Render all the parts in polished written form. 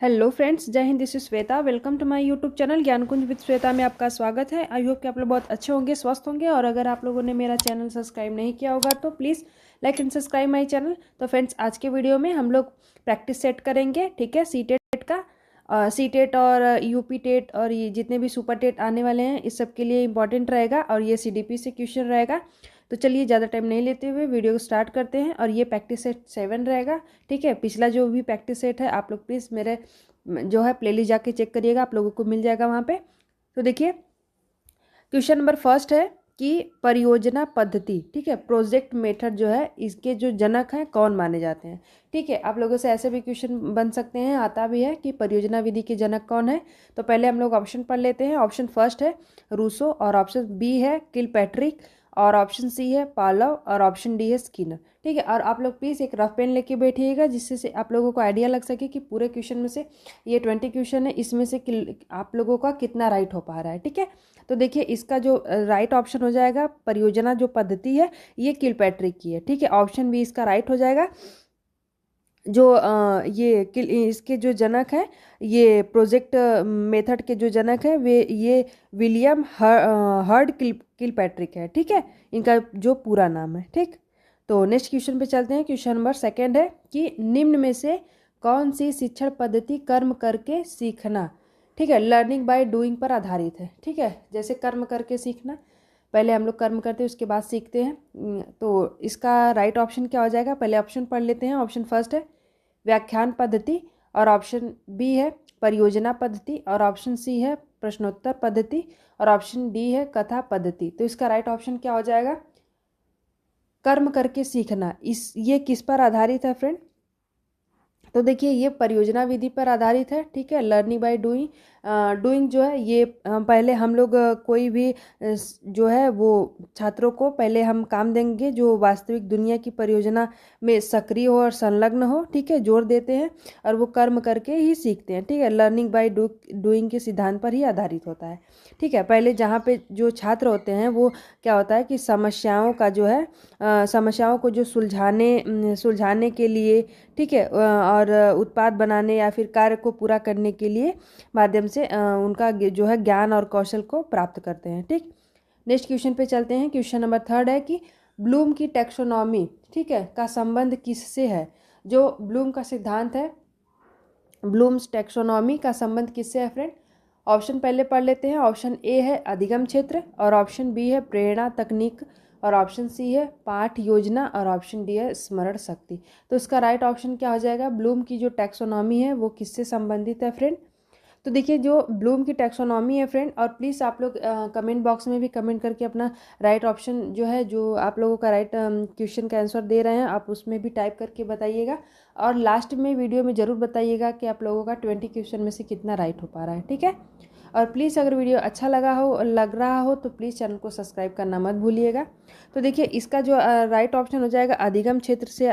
Hello friends, जय Hind. This is Shweta. Welcome to my YouTube channel Gyan Kunj with Shweta में आपका स्वागत है। आई होप कि आप लोग बहुत अच्छे होंगे, स्वस्थ होंगे। और अगर आप लोगों ने मेरा चैनल सब्सक्राइब नहीं किया होगा तो please like and subscribe my channel. तो फ्रेंड्स, आज के वीडियो में हम लोग प्रैक्टिस सेट करेंगे, ठीक है, सी टेट का। सी टेट और यूपी टेट और ये जितने भी सुपर टेट आने वाले हैं, इस सब के लिए इंपॉर्टेंट रहेगा और ये सीडीपी से क्वेश्चन रहेगा। तो चलिए ज़्यादा टाइम नहीं लेते हुए वीडियो को स्टार्ट करते हैं। और ये प्रैक्टिस सेट 7 रहेगा, ठीक है। पिछला जो भी प्रैक्टिस सेट है आप लोग प्लीज़ मेरे जो है प्लेलिस्ट जाके चेक करिएगा, आप लोगों को मिल जाएगा वहाँ पे। तो देखिए, क्वेश्चन नंबर फर्स्ट है कि परियोजना पद्धति, ठीक है, प्रोजेक्ट मेथड जो है, इसके जो जनक हैं कौन माने जाते हैं, ठीक है। आप लोगों से ऐसे भी क्वेश्चन बन सकते हैं, आता भी है कि परियोजना विधि के जनक कौन है। तो पहले हम लोग ऑप्शन पढ़ लेते हैं। ऑप्शन फर्स्ट है रूसो, और ऑप्शन बी है किलपैट्रिक, और ऑप्शन सी है पालव, और ऑप्शन डी है स्किनर, ठीक है। और आप लोग प्लीज़ एक रफ पेन लेके बैठिएगा, जिससे से आप लोगों को आइडिया लग सके कि पूरे क्वेश्चन में से ये 20 क्वेश्चन है, इसमें से आप लोगों का कितना राइट हो पा रहा है, ठीक है। तो देखिए, इसका जो राइट ऑप्शन हो जाएगा, परियोजना जो पद्धति है ये किलपैट्रिक की है, ठीक है। ऑप्शन बी इसका राइट हो जाएगा। जो इसके जो जनक हैं, ये प्रोजेक्ट मेथड के जो जनक हैं वे ये विलियम हर्ड किलपैट्रिक है, ठीक है। इनका जो पूरा नाम है, ठीक। तो नेक्स्ट क्वेश्चन पे चलते हैं। क्वेश्चन नंबर सेकंड है कि निम्न में से कौन सी शिक्षण पद्धति कर्म करके सीखना, ठीक है, लर्निंग बाय डूइंग पर आधारित है, ठीक है। जैसे कर्म करके सीखना, पहले हम लोग कर्म करते हैं उसके बाद सीखते हैं। तो इसका राइट ऑप्शन क्या हो जाएगा, पहले ऑप्शन पढ़ लेते हैं। ऑप्शन फर्स्ट है व्याख्यान पद्धति, और ऑप्शन बी है परियोजना पद्धति, और ऑप्शन सी है प्रश्नोत्तर पद्धति, और ऑप्शन डी है कथा पद्धति। तो इसका राइट ऑप्शन क्या हो जाएगा, कर्म करके सीखना। ये किस पर आधारित है फ्रेंड? तो देखिए, ये परियोजना विधि पर आधारित है, ठीक है। लर्निंग बाय डूइंग, डूइंग जो है ये पहले हम लोग कोई भी जो है वो छात्रों को पहले हम काम देंगे जो वास्तविक दुनिया की परियोजना में सक्रिय हो और संलग्न हो, ठीक है, जोर देते हैं, और वो कर्म करके ही सीखते हैं, ठीक है। लर्निंग बाय डूइंग के सिद्धांत पर ही आधारित होता है, ठीक है। पहले जहाँ पे जो छात्र होते हैं वो क्या होता है कि समस्याओं का जो है समस्याओं को जो सुलझाने के लिए, ठीक है, और उत्पाद बनाने या फिर कार्य को पूरा करने के लिए माध्यम से उनका जो है ज्ञान और कौशल को प्राप्त करते हैं, ठीक। नेक्स्ट क्वेश्चन पे चलते हैं। क्वेश्चन नंबर थर्ड है कि ब्लूम की टैक्सोनॉमी, ठीक है, का संबंध किससे है। जो ब्लूम का सिद्धांत है, ब्लूम्स टैक्सोनॉमी का संबंध किससे है फ्रेंड? ऑप्शन पहले पढ़ लेते हैं। ऑप्शन ए है अधिगम क्षेत्र, और ऑप्शन बी है प्रेरणा तकनीक, और ऑप्शन सी है पाठ योजना, और ऑप्शन डी है स्मरण शक्ति। तो इसका राइट ऑप्शन क्या हो जाएगा, ब्लूम की जो टैक्सोनॉमी है वो किससे संबंधित है फ्रेंड? तो देखिए, जो ब्लूम की टैक्सोनॉमी है फ्रेंड, और प्लीज़ आप लोग कमेंट बॉक्स में भी कमेंट करके अपना राइट ऑप्शन जो है, जो आप लोगों का राइट क्वेश्चन का आंसर दे रहे हैं, आप उसमें भी टाइप करके बताइएगा। और लास्ट में वीडियो में ज़रूर बताइएगा कि आप लोगों का 20 क्वेश्चन में से कितना राइट हो पा रहा है, ठीक है। और प्लीज़ अगर वीडियो अच्छा लग रहा हो तो प्लीज़ चैनल को सब्सक्राइब करना मत भूलिएगा। तो देखिए, इसका जो राइट ऑप्शन हो जाएगा अधिगम क्षेत्र से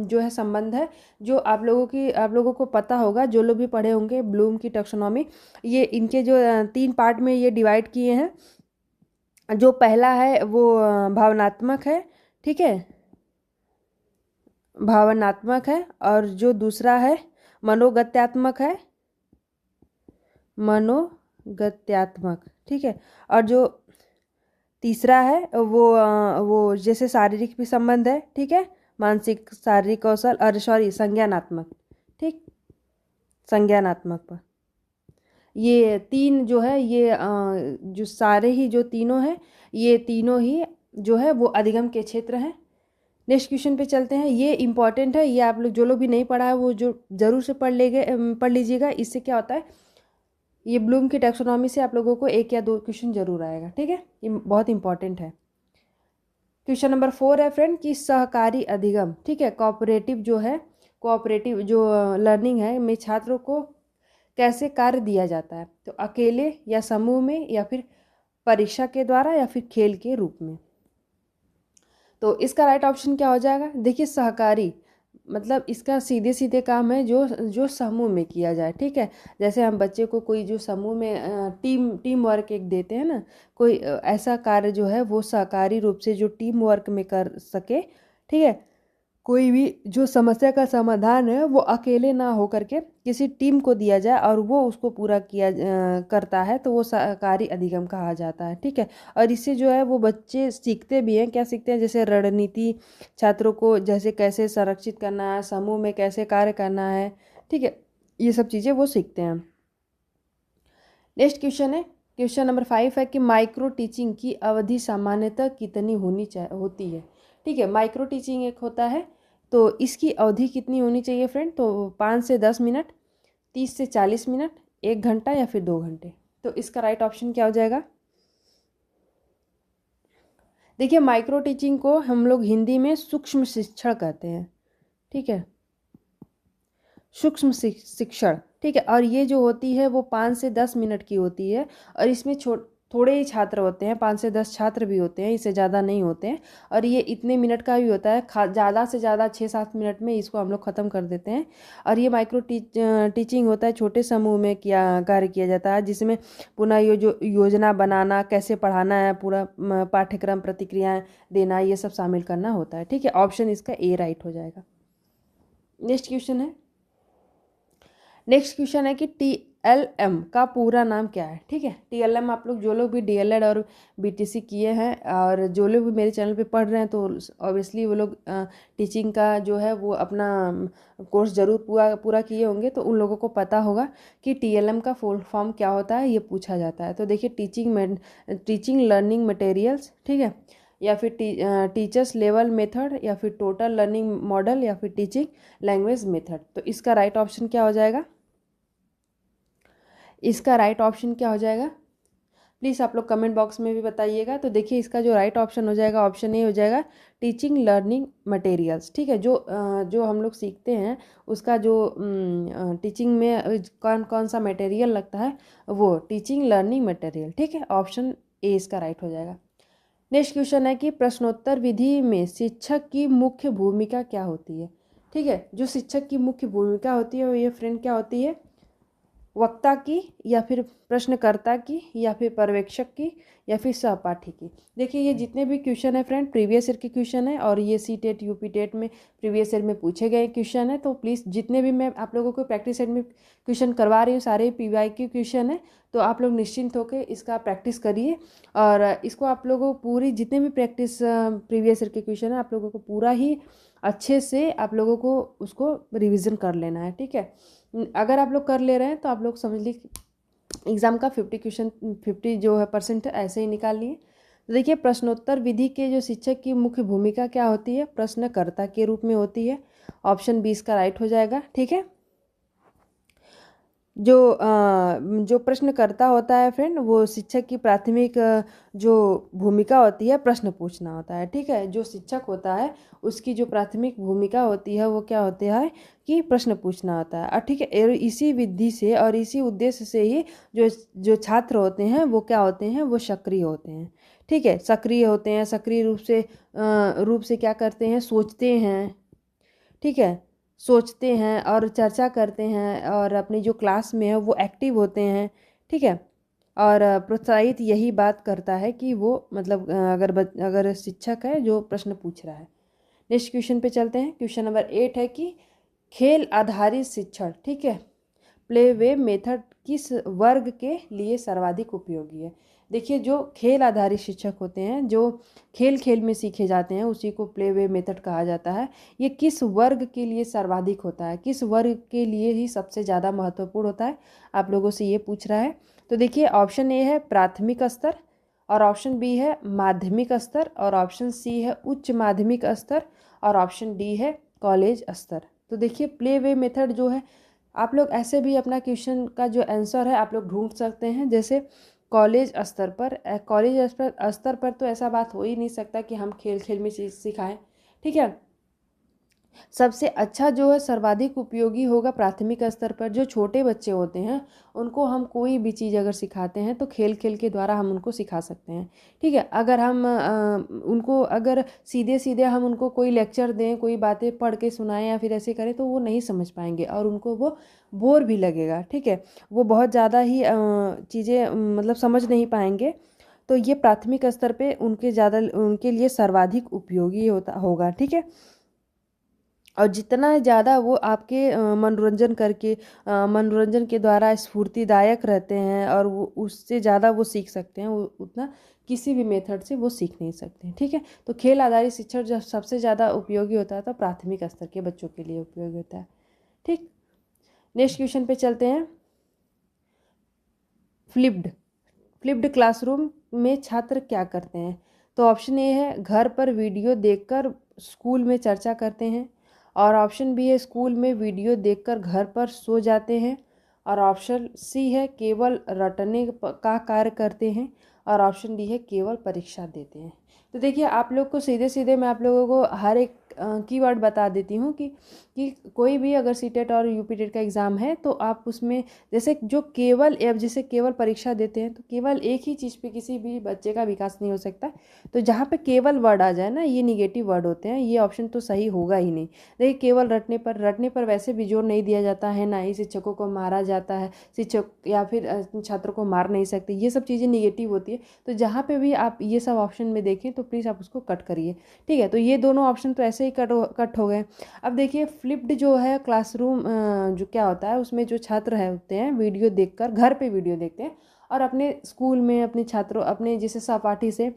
जो है संबंध है। जो आप लोगों को पता होगा, जो लोग भी पढ़े होंगे ब्लूम की टैक्सोनॉमी, ये इनके जो 3 पार्ट में ये डिवाइड किए हैं। जो पहला है वो भावनात्मक है, ठीक है, भावनात्मक है, और जो दूसरा है मनोगत्यात्मक है, मनोगत्यात्मक, ठीक है, और जो तीसरा है वो जैसे शारीरिक भी संबंध है, ठीक है, मानसिक शारीरिक कौशल, और सॉरी संज्ञानात्मक, ठीक, संज्ञानात्मक पर। ये 3 जो है ये जो सारे ही जो तीनों हैं, ये तीनों ही जो है वो अधिगम के क्षेत्र हैं। नेक्स्ट क्वेश्चन पे चलते हैं। ये इंपॉर्टेंट है, ये आप लोग जो लोग भी नहीं पढ़ा है वो जो ज़रूर से पढ़ लीजिएगा। इससे क्या होता है, ये ब्लूम की टैक्सोनॉमी से आप लोगों को 1 या 2 क्वेश्चन जरूर आएगा, ठीक है। ये बहुत इंपॉर्टेंट है। क्वेश्चन नंबर 4 है फ्रेंड कि सहकारी अधिगम, ठीक है, कोऑपरेटिव जो है, कोऑपरेटिव जो लर्निंग है में छात्रों को कैसे कार्य दिया जाता है। तो अकेले या समूह में, या फिर परीक्षा के द्वारा, या फिर खेल के रूप में। तो इसका राइट ऑप्शन क्या हो जाएगा, देखिए सहकारी मतलब इसका सीधे सीधे काम है जो जो समूह में किया जाए, ठीक है। जैसे हम बच्चे को कोई जो समूह में टीम वर्क एक देते हैं ना, कोई ऐसा कार्य जो है वो सहकारी रूप से जो टीम वर्क में कर सके, ठीक है, कोई भी जो समस्या का समाधान है वो अकेले ना हो करके किसी टीम को दिया जाए और वो उसको पूरा करता है, तो वो सहकारी अधिगम कहा जाता है। ठीक है, और इससे जो है वो बच्चे सीखते भी हैं। क्या सीखते हैं? जैसे रणनीति, छात्रों को जैसे कैसे संरक्षित करना है, समूह में कैसे कार्य करना है। ठीक है, ये सब चीज़ें वो सीखते हैं। नेक्स्ट क्वेश्चन है, क्वेश्चन नंबर 5 है कि माइक्रो टीचिंग की अवधि सामान्यतः कितनी होती है। ठीक है, माइक्रो टीचिंग एक होता है, तो इसकी अवधि कितनी होनी चाहिए फ्रेंड? तो 5 से 10 मिनट, 30 से 40 मिनट, 1 घंटा या फिर 2 घंटे। तो इसका राइट ऑप्शन क्या हो जाएगा? देखिए, माइक्रो टीचिंग को हम लोग हिंदी में सूक्ष्म शिक्षण कहते हैं। ठीक है, सूक्ष्म शिक्षण। ठीक है, और ये जो होती है वो 5 से 10 मिनट की होती है, और इसमें थोड़े ही छात्र होते हैं, 5 से 10 छात्र भी होते हैं, इससे ज़्यादा नहीं होते हैं। और ये इतने मिनट का भी होता है, ज़्यादा से ज़्यादा 6-7 मिनट में इसको हम लोग ख़त्म कर देते हैं। और ये माइक्रो टीचिंग होता है, छोटे समूह में कार्य किया जाता है, जिसमें पुनः ये जो योजना बनाना, कैसे पढ़ाना है, पूरा पाठ्यक्रम, प्रतिक्रियाएँ देना, ये सब शामिल करना होता है। ठीक है, ऑप्शन इसका ए राइट हो जाएगा। नेक्स्ट क्वेश्चन है, नेक्स्ट क्वेश्चन है कि TLM का पूरा नाम क्या है। ठीक है, TLM आप लोग जो लोग भी DLED और BTC किए हैं और जो लोग भी मेरे चैनल पे पढ़ रहे हैं, तो ऑब्वियसली वो लोग टीचिंग का जो है वो अपना कोर्स ज़रूर पूरा किए होंगे, तो उन लोगों को पता होगा कि TLM का फुल फॉर्म क्या होता है, ये पूछा जाता है। तो देखिए, टीचिंग लर्निंग मटेरियल्स, ठीक है, या फिर टीचर्स लेवल मेथड, या फिर टोटल लर्निंग मॉडल, या फिर टीचिंग लैंग्वेज मेथड। तो इसका राइट ऑप्शन क्या हो जाएगा? इसका राइट ऑप्शन क्या हो जाएगा? प्लीज़ आप लोग कमेंट बॉक्स में भी बताइएगा। तो देखिए, इसका जो राइट ऑप्शन हो जाएगा, ऑप्शन ए हो जाएगा, टीचिंग लर्निंग मटेरियल्स। ठीक है, जो हम लोग सीखते हैं उसका जो टीचिंग में कौन कौन सा मटेरियल लगता है, वो टीचिंग लर्निंग मटेरियल। ठीक है, ऑप्शन ए इसका राइट हो जाएगा। नेक्स्ट क्वेश्चन है कि प्रश्नोत्तर विधि में शिक्षक की मुख्य भूमिका क्या होती है। ठीक है, जो शिक्षक की मुख्य भूमिका होती है वो ये फ्रेंड क्या होती है? वक्ता की, या फिर प्रश्नकर्ता की, या फिर पर्यवेक्षक की, या फिर सहपाठी की। देखिए, ये जितने भी क्वेश्चन है फ्रेंड, प्रीवियस ईयर के क्वेश्चन है, और ये CTET UP टेट में प्रीवियस ईयर में पूछे गए क्वेश्चन है। तो प्लीज़ जितने भी मैं आप लोगों को प्रैक्टिस सेट में क्वेश्चन करवा रही हूँ, सारे PYQ क्वेश्चन है, तो आप लोग निश्चिंत होकर इसका प्रैक्टिस करिए। और इसको आप लोगों को पूरी जितने भी प्रैक्टिस प्रीवियस ईयर के क्वेश्चन है, आप लोगों को पूरा ही अच्छे से आप लोगों को उसको रिविज़न कर लेना है। ठीक है, अगर आप लोग कर ले रहे हैं तो आप लोग समझ लीजिए एग्ज़ाम का 50 जो है % ऐसे ही निकाल लिए। तो देखिए, प्रश्नोत्तर विधि के जो शिक्षक की मुख्य भूमिका क्या होती है? प्रश्नकर्ता के रूप में होती है। ऑप्शन 20 का राइट हो जाएगा। ठीक है, जो प्रश्नकर्ता होता है फ्रेंड, वो शिक्षक की प्राथमिक जो भूमिका होती है, प्रश्न पूछना होता है। ठीक है, जो शिक्षक होता है उसकी जो प्राथमिक भूमिका होती है वो क्या होती है कि प्रश्न पूछना होता है। और ठीक है, इसी विधि से और इसी उद्देश्य से ही जो छात्र होते हैं वो क्या होते हैं? वो सक्रिय होते हैं। ठीक है, सक्रिय होते हैं, सक्रिय रूप से क्या करते हैं? सोचते हैं। ठीक है, सोचते हैं और चर्चा करते हैं, और अपनी जो क्लास में है वो एक्टिव होते हैं। ठीक है, और प्रोत्साहित यही बात करता है कि वो मतलब अगर शिक्षक है जो प्रश्न पूछ रहा है। नेक्स्ट क्वेश्चन पे चलते हैं। क्वेश्चन नंबर 8 है कि खेल आधारित शिक्षण, ठीक है, प्ले वे मेथड किस वर्ग के लिए सर्वाधिक उपयोगी है। देखिए, जो खेल आधारित शिक्षक होते हैं, जो खेल खेल में सीखे जाते हैं, उसी को प्ले वे मेथड कहा जाता है। ये किस वर्ग के लिए सर्वाधिक होता है, किस वर्ग के लिए ही सबसे ज़्यादा महत्वपूर्ण होता है, आप लोगों से ये पूछ रहा है। तो देखिए, ऑप्शन ए है प्राथमिक स्तर, और ऑप्शन बी है माध्यमिक स्तर, और ऑप्शन सी है उच्च माध्यमिक स्तर, और ऑप्शन डी है कॉलेज स्तर। तो देखिए, प्ले वे मेथड जो है, आप लोग ऐसे भी अपना क्वेश्चन का जो आंसर है आप लोग ढूंढ सकते हैं। जैसे कॉलेज स्तर पर तो ऐसा बात हो ही नहीं सकता कि हम खेल खेल में सिखाएं। ठीक है, सबसे अच्छा जो है सर्वाधिक उपयोगी होगा प्राथमिक स्तर पर। जो छोटे बच्चे होते हैं उनको हम कोई भी चीज़ अगर सिखाते हैं तो खेल खेल के द्वारा हम उनको सिखा सकते हैं। ठीक है, अगर हम उनको अगर सीधे सीधे हम उनको कोई लेक्चर दें, कोई बातें पढ़ के सुनाएं या फिर ऐसे करें, तो वो नहीं समझ पाएंगे और उनको वो बोर भी लगेगा। ठीक है, वो बहुत ज़्यादा ही चीज़ें मतलब समझ नहीं पाएंगे। तो ये प्राथमिक स्तर पे उनके लिए सर्वाधिक उपयोगी होगा। ठीक है, और जितना ज़्यादा वो आपके मनोरंजन करके मनोरंजन के द्वारा स्फूर्तिदायक रहते हैं और वो उससे ज़्यादा वो सीख सकते हैं, वो उतना किसी भी मेथड से वो सीख नहीं सकते। ठीक है, तो खेल आधारित शिक्षण जब सबसे ज़्यादा उपयोगी होता है तो प्राथमिक स्तर के बच्चों के लिए उपयोगी होता है। ठीक, नेक्स्ट क्वेश्चन पे चलते हैं। फ्लिप्ड क्लासरूम में छात्र क्या करते हैं? तो ऑप्शन ए है घर पर वीडियो देखकर स्कूल में चर्चा करते हैं, और ऑप्शन बी है स्कूल में वीडियो देखकर घर पर सो जाते हैं, और ऑप्शन सी है केवल रटने का कार्य करते हैं, और ऑप्शन डी है केवल परीक्षा देते हैं। तो देखिए, आप लोग को सीधे सीधे मैं आप लोगों को हर एक कीवर्ड बता देती हूँ कि कोई भी अगर सीटेट और यूपीटेट का एग्ज़ाम है तो आप उसमें जैसे जो केवल अब जैसे केवल परीक्षा देते हैं तो केवल एक ही चीज़ पे किसी भी बच्चे का विकास नहीं हो सकता। तो जहाँ पे केवल वर्ड आ जाए ना, ये निगेटिव वर्ड होते हैं, ये ऑप्शन तो सही होगा ही नहीं। देखिए, केवल रटने पर वैसे भी जोर नहीं दिया जाता है, ना ही शिक्षकों को मारा जाता है, शिक्षक या फिर छात्रों को मार नहीं सकते, ये सब चीज़ें निगेटिव होती है। तो जहाँ पे भी आप ये सब ऑप्शन में देखें तो प्लीज़ आप उसको कट करिए। ठीक है, तो ये दोनों ऑप्शन तो ऐसे ही कट हो गए। अब देखिए, फ्लिप्ड जो है क्लासरूम जो क्या होता है, उसमें जो छात्र है होते हैं वीडियो देखकर घर पे वीडियो देखते हैं और अपने स्कूल में अपने छात्रों अपने जैसे सहपाठी से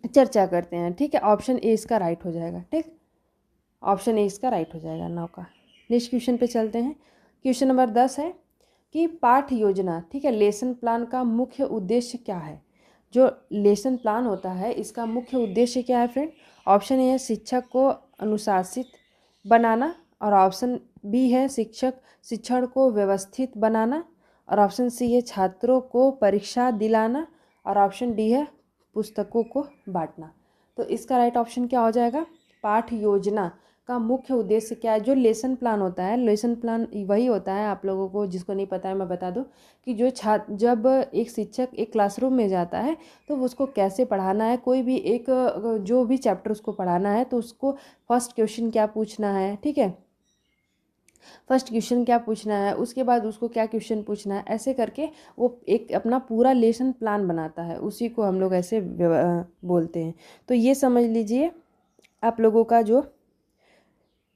चर्चा करते हैं। ठीक है, ऑप्शन ए इसका राइट हो जाएगा। ठीक, ऑप्शन ए इसका राइट हो जाएगा 9 का। नेक्स्ट क्वेश्चन पे चलते हैं। क्वेश्चन नंबर 10 है कि पाठ योजना, ठीक है, लेसन प्लान का मुख्य उद्देश्य क्या है? जो लेसन प्लान होता है इसका मुख्य उद्देश्य क्या है फ्रेंड? ऑप्शन ए है शिक्षक को अनुशासित बनाना, और ऑप्शन बी है शिक्षण को व्यवस्थित बनाना, और ऑप्शन सी है छात्रों को परीक्षा दिलाना, और ऑप्शन डी है पुस्तकों को बांटना। तो इसका राइट ऑप्शन क्या हो जाएगा? पाठ योजना का मुख्य उद्देश्य क्या है? जो लेसन प्लान होता है, लेसन प्लान वही होता है, आप लोगों को जिसको नहीं पता है मैं बता दूं कि जो छात्र जब एक शिक्षक एक क्लासरूम में जाता है तो उसको कैसे पढ़ाना है, कोई भी एक जो भी चैप्टर उसको पढ़ाना है तो उसको फर्स्ट क्वेश्चन क्या पूछना है, ठीक है, फर्स्ट क्वेश्चन क्या पूछना है, उसके बाद उसको क्या क्वेश्चन पूछना है, ऐसे करके वो एक अपना पूरा लेसन प्लान बनाता है, उसी को हम लोग ऐसे बोलते हैं। तो ये समझ लीजिए आप लोगों का जो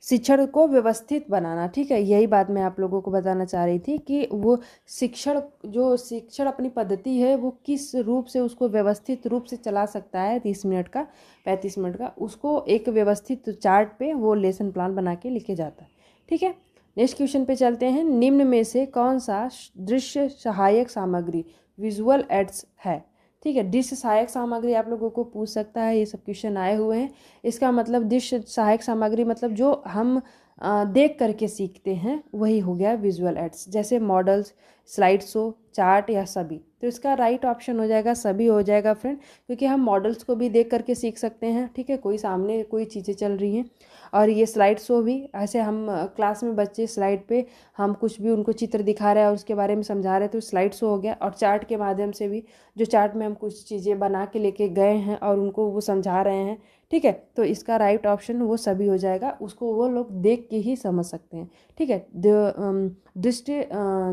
शिक्षण को व्यवस्थित बनाना। ठीक है, यही बात मैं आप लोगों को बताना चाह रही थी कि वो शिक्षण अपनी पद्धति है वो किस रूप से उसको व्यवस्थित रूप से चला सकता है, 30 मिनट का 35 मिनट का, उसको एक व्यवस्थित चार्ट पे वो लेसन प्लान बना के लिखे जाता है। ठीक है, नेक्स्ट क्वेश्चन पे चलते हैं। निम्न में से कौन सा दृश्य सहायक सामग्री विजुअल एड्स है? ठीक है, दृश्य सहायक सामग्री आप लोगों को पूछ सकता है, ये सब क्वेश्चन आए हुए हैं। इसका मतलब दृश्य सहायक सामग्री मतलब जो हम देख करके सीखते हैं वही हो गया विजुअल एड्स, जैसे मॉडल्स, स्लाइड शो, चार्ट या सभी। तो इसका राइट ऑप्शन हो जाएगा सभी हो जाएगा फ्रेंड, क्योंकि हम मॉडल्स को भी देख करके सीख सकते हैं। ठीक है, कोई सामने कोई चीज़ें चल रही हैं, और ये स्लाइड शो भी ऐसे हम क्लास में बच्चे स्लाइड पे हम कुछ भी उनको चित्र दिखा रहे हैं और उसके बारे में समझा रहे हैं तो स्लाइड शो हो गया। और चार्ट के माध्यम से भी जो चार्ट में हम कुछ चीज़ें बना के लेके गए हैं और उनको वो समझा रहे हैं। ठीक है, तो इसका राइट ऑप्शन वो सभी हो जाएगा, उसको वो लोग देख के ही समझ सकते हैं। ठीक है,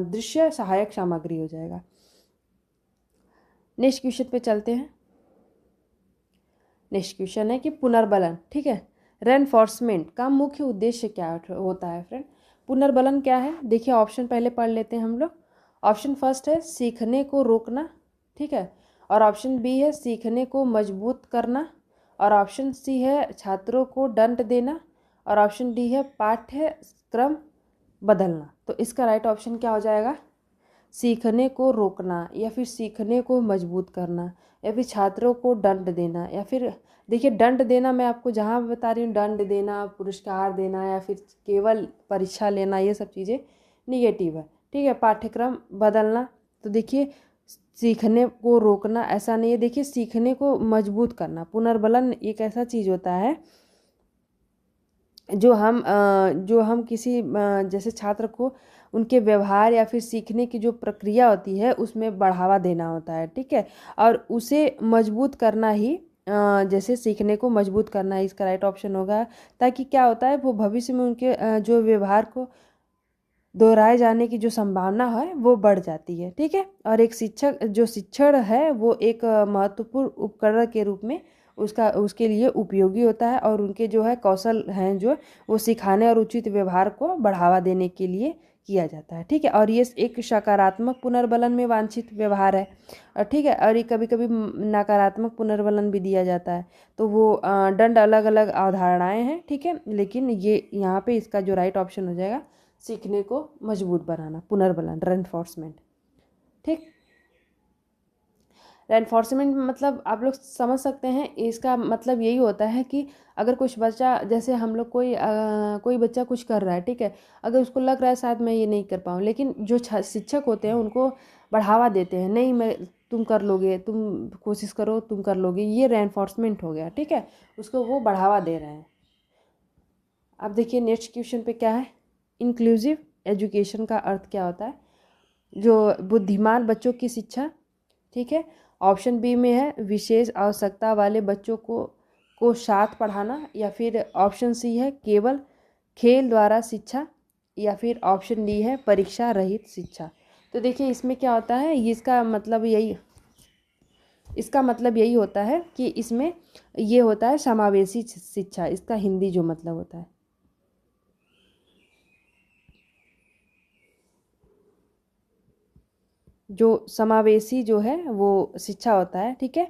दृश्य सहायक सामग्री हो जाएगा। नेक्स्ट क्वेश्चन पे चलते हैं। नेक्स्ट क्वेश्चन है कि पुनर्बलन, ठीक है, रेनफोर्समेंट का मुख्य उद्देश्य क्या होता है फ्रेंड? पुनर्बलन क्या है? देखिए, ऑप्शन पहले पढ़ लेते हैं हम लोग। ऑप्शन फर्स्ट है सीखने को रोकना, ठीक है, और ऑप्शन बी है सीखने को मजबूत करना, और ऑप्शन सी है छात्रों को दंड देना, और ऑप्शन डी है पाठ्यक्रम बदलना। तो इसका राइट ऑप्शन क्या हो जाएगा? सीखने को रोकना, या फिर सीखने को मजबूत करना, या फिर छात्रों को दंड देना, या फिर देखिए दंड देना मैं आपको जहाँ बता रही हूँ, दंड देना, पुरस्कार देना, या फिर केवल परीक्षा लेना, ये सब चीज़ें निगेटिव है। ठीक है, पाठ्यक्रम बदलना, तो देखिए सीखने को रोकना ऐसा नहीं है, देखिए सीखने को मजबूत करना। पुनर्बलन एक ऐसा चीज़ होता है जो हम किसी जैसे छात्र को उनके व्यवहार या फिर सीखने की जो प्रक्रिया होती है उसमें बढ़ावा देना होता है। ठीक है, और उसे मजबूत करना ही जैसे सीखने को मजबूत करना ही इसका राइट ऑप्शन होगा, ताकि क्या होता है वो भविष्य में उनके जो व्यवहार को दोहराए जाने की जो संभावना है वो बढ़ जाती है। ठीक है, और एक शिक्षक जो शिक्षण है वो एक महत्वपूर्ण उपकरण के रूप में उसके लिए उपयोगी होता है और उनके जो है कौशल हैं जो वो सिखाने और उचित व्यवहार को बढ़ावा देने के लिए किया जाता है। ठीक है, और ये एक सकारात्मक पुनर्बलन में वांछित व्यवहार है। और ठीक है, और ये कभी कभी नकारात्मक पुनर्बलन भी दिया जाता है। तो वो दंड अलग अलग अवधारणाएं हैं। ठीक है, लेकिन ये यहाँ पे इसका जो राइट ऑप्शन हो जाएगा सीखने को मजबूत बनाना, पुनर्बलन, रेनफोर्समेंट। ठीक, रेनफोर्समेंट मतलब आप लोग समझ सकते हैं, इसका मतलब यही होता है कि अगर कुछ बच्चा, जैसे हम लोग कोई बच्चा कुछ कर रहा है, ठीक है, अगर उसको लग रहा है शायद मैं ये नहीं कर पाऊँ, लेकिन जो शिक्षक होते हैं उनको बढ़ावा देते हैं, नहीं मैं तुम कर लोगे, तुम कोशिश करो, तुम कर लोगे, ये रेनफोर्समेंट हो गया। ठीक है, उसको वो बढ़ावा दे रहे हैं। अब देखिए नेक्स्ट क्वेश्चन पे क्या है, इंक्लूसिव एजुकेशन का अर्थ क्या होता है, जो बुद्धिमान बच्चों की शिक्षा। ठीक है, ऑप्शन बी में है विशेष आवश्यकता वाले बच्चों को साथ पढ़ाना, या फिर ऑप्शन सी है केवल खेल द्वारा शिक्षा, या फिर ऑप्शन डी है परीक्षा रहित शिक्षा। तो देखिए इसमें क्या होता है, इसका मतलब यही होता है कि इसमें ये होता है समावेशी शिक्षा, इसका हिंदी जो मतलब होता है, जो समावेशी जो है वो शिक्षा होता है। ठीक है,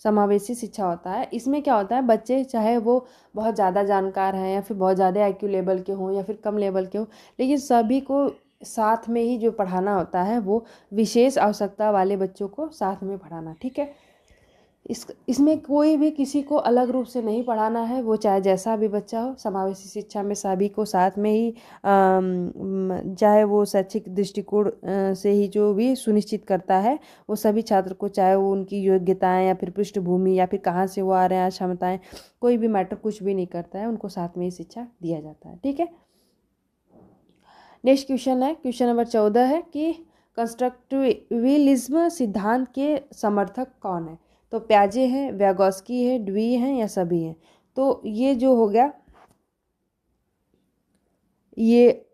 समावेशी शिक्षा होता है। इसमें क्या होता है, बच्चे चाहे वो बहुत ज़्यादा जानकार हैं या फिर बहुत ज़्यादा IQ लेवल के हों या फिर कम लेवल के हों, लेकिन सभी को साथ में ही जो पढ़ाना होता है वो विशेष आवश्यकता वाले बच्चों को साथ में पढ़ाना। ठीक है, इसमें कोई भी किसी को अलग रूप से नहीं पढ़ाना है, वो चाहे जैसा भी बच्चा हो। समावेशी शिक्षा में सभी को साथ में ही चाहे वो शैक्षिक दृष्टिकोण से ही जो भी सुनिश्चित करता है, वो सभी छात्र को, चाहे वो उनकी योग्यताएं या फिर पृष्ठभूमि या फिर कहाँ से वो आ रहे हैं, क्षमताएं, कोई भी मैटर कुछ भी नहीं करता है, उनको साथ में ही शिक्षा दिया जाता है। ठीक है, नेक्स्ट क्वेश्चन है, क्वेश्चन नंबर 14 है कि कंस्ट्रक्टिविज्म सिद्धांत के समर्थक कौन है। तो प्याजे हैं, व्यागोस्की है, ड्वी हैं या सभी हैं। तो ये जो हो गया, ये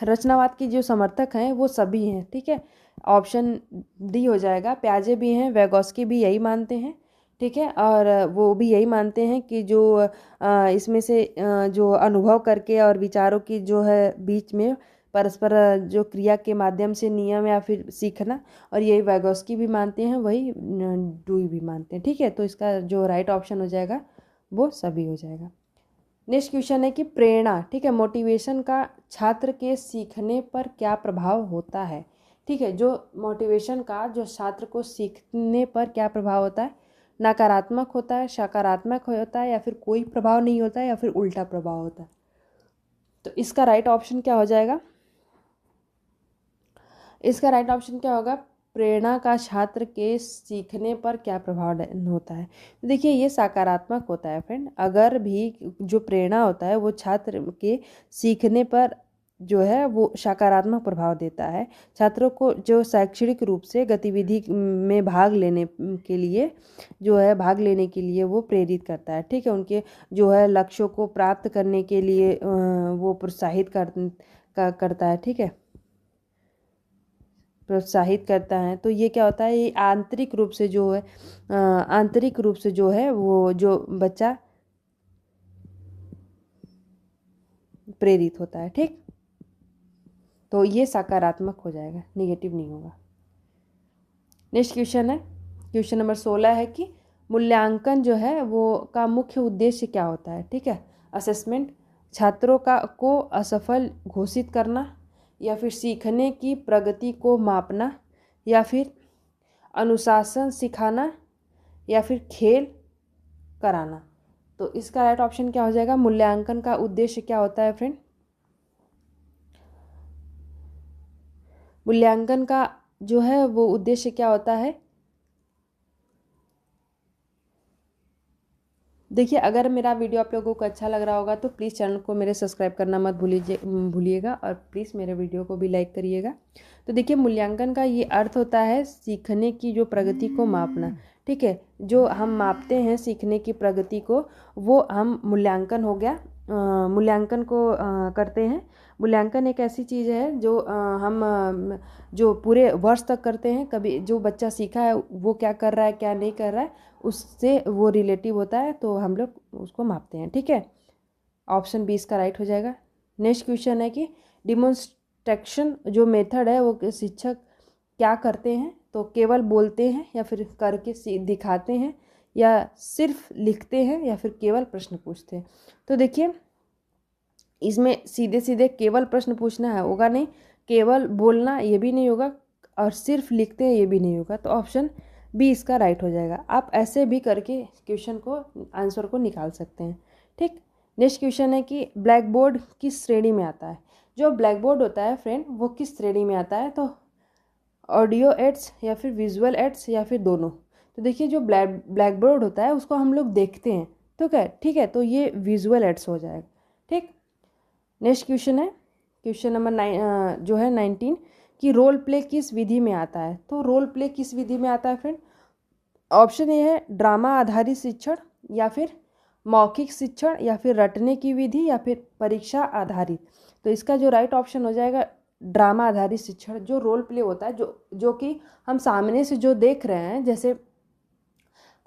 रचनावाद की जो समर्थक हैं वो सभी हैं। ठीक है, ऑप्शन डी हो जाएगा, प्याजे भी हैं, व्यागोस्की भी यही मानते हैं। ठीक है, और वो भी यही मानते हैं कि जो इसमें से जो अनुभव करके और विचारों की जो है बीच में परस्पर जो क्रिया के माध्यम से नियम या फिर सीखना, और यही वैगोस्की भी मानते हैं, वही डुई भी मानते हैं। ठीक है, तो इसका जो राइट ऑप्शन हो जाएगा वो सभी हो जाएगा। नेक्स्ट क्वेश्चन है कि प्रेरणा, ठीक है, मोटिवेशन का छात्र के सीखने पर क्या प्रभाव होता है। ठीक है, जो मोटिवेशन का जो छात्र को सीखने पर क्या प्रभाव होता है, नकारात्मक होता है, सकारात्मक होता है, या फिर कोई प्रभाव नहीं होता है, या फिर उल्टा प्रभाव होता है। तो इसका राइट ऑप्शन क्या हो जाएगा, इसका राइट ऑप्शन क्या होगा, प्रेरणा का छात्र के सीखने पर क्या प्रभाव होता है। तो देखिए ये सकारात्मक होता है फ्रेंड। अगर भी जो प्रेरणा होता है वो छात्र के सीखने पर जो है वो सकारात्मक प्रभाव देता है, छात्रों को जो शैक्षणिक रूप से गतिविधि में भाग लेने के लिए वो प्रेरित करता है। ठीक है, उनके जो है लक्ष्यों को प्राप्त करने के लिए वो प्रोत्साहित करता है। ठीक है, प्रोत्साहित करता है। तो ये क्या होता है, ये आंतरिक रूप से जो है वो जो बच्चा प्रेरित होता है। ठीक, तो ये सकारात्मक हो जाएगा, नेगेटिव नहीं होगा। नेक्स्ट क्वेश्चन है, क्वेश्चन नंबर 16 है कि मूल्यांकन जो है वो का मुख्य उद्देश्य क्या होता है। ठीक है, असेसमेंट, छात्रों को असफल घोषित करना, या फिर सीखने की प्रगति को मापना, या फिर अनुशासन सिखाना, या फिर खेल कराना। तो इसका राइट ऑप्शन क्या हो जाएगा, मूल्यांकन का उद्देश्य क्या होता है फ्रेंड, मूल्यांकन का जो है वो उद्देश्य क्या होता है। देखिए अगर मेरा वीडियो आप लोगों को अच्छा लग रहा होगा तो प्लीज़ चैनल को मेरे सब्सक्राइब करना मत भूलिएगा, और प्लीज़ मेरे वीडियो को भी लाइक करिएगा। तो देखिए मूल्यांकन का ये अर्थ होता है सीखने की जो प्रगति को मापना। ठीक है, जो हम मापते हैं सीखने की प्रगति को, वो हम मूल्यांकन हो गया। मूल्यांकन को करते हैं। मूल्यांकन एक ऐसी चीज़ है जो हम जो पूरे वर्ष तक करते हैं। कभी जो बच्चा सीखा है वो क्या कर रहा है क्या नहीं कर रहा है उससे वो रिलेटिव होता है, तो हम लोग उसको मापते हैं। ठीक है, ऑप्शन 20 का राइट हो जाएगा। नेक्स्ट क्वेश्चन है कि डिमोन्स्ट्रेक्शन जो मेथड है वो शिक्षक क्या करते हैं, तो केवल बोलते हैं या फिर करके दिखाते हैं या सिर्फ लिखते हैं या फिर केवल प्रश्न पूछते हैं। तो देखिए इसमें सीधे सीधे केवल प्रश्न पूछना है होगा नहीं, केवल बोलना ये भी नहीं होगा और सिर्फ लिखते हैं ये भी नहीं होगा, तो ऑप्शन बी इसका राइट हो जाएगा। आप ऐसे भी करके क्वेश्चन को आंसर को निकाल सकते हैं। ठीक, नेक्स्ट क्वेश्चन है कि ब्लैक बोर्ड किस श्रेणी में आता है। जो ब्लैक बोर्ड होता है फ्रेंड वो किस श्रेणी में आता है, तो ऑडियो एड्स या फिर विजुअल एड्स या फिर दोनों। तो देखिए जो ब्लैक बोर्ड होता है उसको हम लोग देखते हैं, तो क्या ठीक है, तो ये विजुअल एड्स हो जाएगा। ठीक, नेक्स्ट क्वेश्चन है क्वेश्चन नंबर जो है 19 कि रोल प्ले किस विधि में आता है। तो रोल प्ले किस विधि में आता है फ्रेंड, ऑप्शन ए है ड्रामा आधारित शिक्षण या फिर मौखिक शिक्षण या फिर रटने की विधि या फिर परीक्षा आधारित। तो इसका जो राइट ऑप्शन हो जाएगा ड्रामा आधारित शिक्षण। जो रोल प्ले होता है जो कि हम सामने से जो देख रहे हैं, जैसे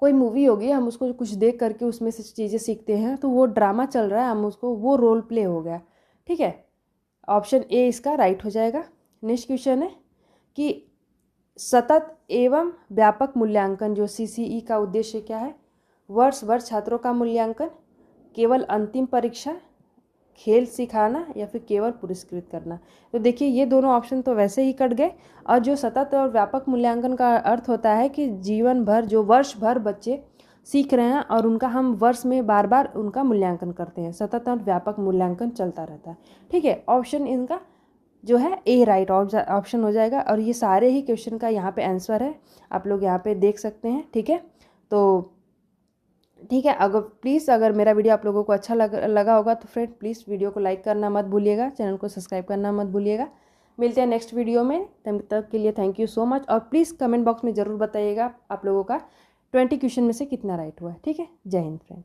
कोई मूवी होगी हम उसको कुछ देख करके उसमें से चीज़ें सीखते हैं, तो वो ड्रामा चल रहा है हम उसको वो रोल प्ले हो गया। ठीक है, ऑप्शन ए इसका राइट हो जाएगा। नेक्स्ट क्वेश्चन है कि सतत एवं व्यापक मूल्यांकन जो सीसीई का उद्देश्य क्या है। वर्ष भर छात्रों का मूल्यांकन, केवल अंतिम परीक्षा, खेल सिखाना या फिर केवल पुरस्कृत करना। तो देखिए ये दोनों ऑप्शन तो वैसे ही कट गए। और जो सतत और व्यापक मूल्यांकन का अर्थ होता है कि जीवन भर जो वर्ष भर बच्चे सीख रहे हैं और उनका हम वर्ष में बार बार उनका मूल्यांकन करते हैं। सतत और व्यापक मूल्यांकन चलता रहता है। ठीक है, ऑप्शन इनका जो है ए राइट ऑप्शन हो जाएगा। और ये सारे ही क्वेश्चन का यहाँ पे आंसर है, आप लोग यहाँ पे देख सकते हैं। ठीक है, तो ठीक है, अगर प्लीज़ अगर मेरा वीडियो आप लोगों को अच्छा लगा होगा तो फ्रेंड प्लीज़ वीडियो को लाइक करना मत भूलिएगा, चैनल को सब्सक्राइब करना मत भूलिएगा। मिलते हैं नेक्स्ट वीडियो में, तब तक के लिए थैंक यू सो मच। और प्लीज़ कमेंट बॉक्स में ज़रूर बताइएगा आप लोगों का 20 क्वेश्चन में से कितना राइट हुआ है। ठीक है, जय हिंद फ्रेंड।